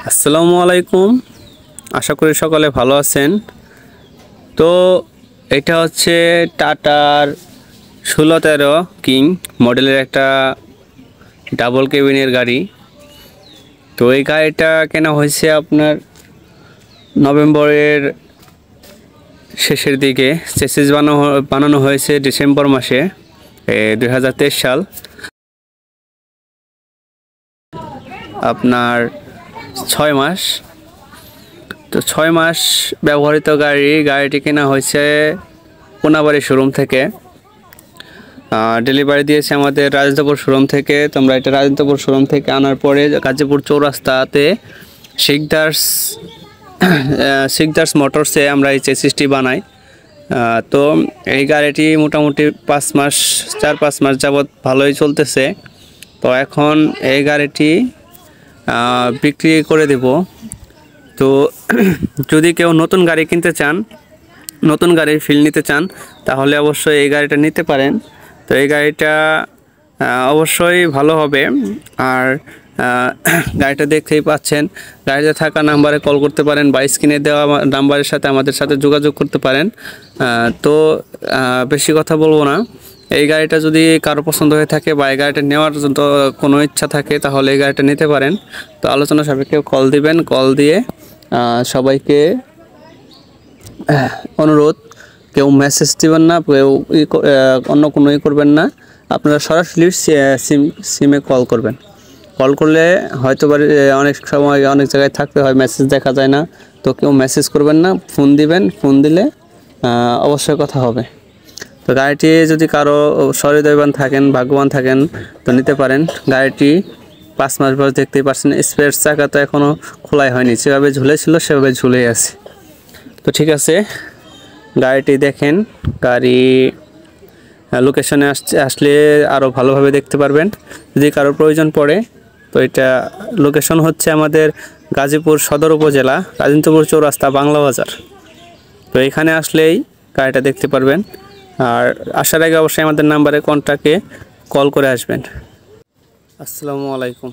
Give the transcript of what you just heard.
আসসালামু আলাইকুম। আশা করি সকলে ভালো আছেন। তো এটা হচ্ছে টাটার 1613 কিং মডেলের একটা ডাবল কেবিনের গাড়ি। তো এই গাড়িটা কেনা হয়েছে আপনার নভেম্বরের শেষের দিকে। চেসিস বানানো হয়েছে ডিসেম্বর মাসে 2023 সাল। আপনার 6 মাস। তো 6 মাস ব্যবহৃত গাড়িটি কেনা হয়েছে কোনাবাড়ি শোরুম থেকে। ডেলিভারি দিয়েছে আমাদের রাজেন্দ্রপুর শোরুম থেকে। তোমরা এটা রাজেন্দ্রপুর শোরুম থেকে আনার পরে গাজীপুর চৌরাস্তাতে শিকদার্স মোটরসে আমরা এই চেসিসটি বানাই। তো এই গাড়িটি মোটামুটি 4-5 মাস যাবৎ ভালোই চলতেছে। তো এখন এই গাড়িটি বিক্রি করে দেব। তো যদি কেউ নতুন গাড়ি কিনতে চান, নতুন গাড়ির ফিল নিতে চান, তাহলে অবশ্যই এই গাড়িটা নিতে পারেন। তো এই গাড়িটা অবশ্যই ভালো হবে। আর গাড়িটা দেখতেই পাচ্ছেন, গাড়িতে থাকা নাম্বারে কল করতে পারেন বা স্ক্রিনে দেওয়া নাম্বারের সাথে আমাদের সাথে যোগাযোগ করতে পারেন। তো বেশি কথা বলবো না। এই গাড়িটা যদি কারো পছন্দ হয়ে থাকে বা এই গাড়িটা নেওয়ার জন্য কোনো ইচ্ছা থাকে, তাহলে এই গাড়িটা নিতে পারেন। তো আলোচনা সাপেক্ষে কল দিবেন। কল দিয়ে সবাইকে অনুরোধ, কেউ মেসেজ দিবেন না, কেউ অন্য কোনো করবেন না। আপনারা সরাসরি সিমে কল করবেন। কল করলে হয়তো অনেক সময় অনেক জায়গায় থাকতে হয়, মেসেজ দেখা যায় না। তো কেউ মেসেজ করবেন না, ফোন দিবেন। ফোন দিলে অবশ্যই কথা হবে। তো গাড়িটি যদি কারো সহৃদয়বান থাকেন, ভাগ্যবান থাকেন, তো নিতে পারেন। গাড়িটি 5 মাস বয়স, দেখতেই পাচ্ছেন। স্পেয়ার চাকা তো এখনও খোলাই হয়নি, যেভাবে ঝুলেছিল সেভাবে ঝুলেই আছে। তো ঠিক আছে, গাড়িটি দেখেন। গাড়ি লোকেশনে আসলে আরও ভালোভাবে দেখতে পারবেন যদি কারো প্রয়োজন পড়ে। তো এটা লোকেশন হচ্ছে আমাদের গাজীপুর সদর উপজেলা, রাজেন্দ্রপুর চৌরাস্তা, বাংলা বাজার। তো এখানে আসলেই গাড়িটা দেখতে পারবেন। আর আসার আগে অবশ্যই আমাদের নাম্বারে কন্ট্যাক্টে কল করে আসবেন। আসসালামু আলাইকুম।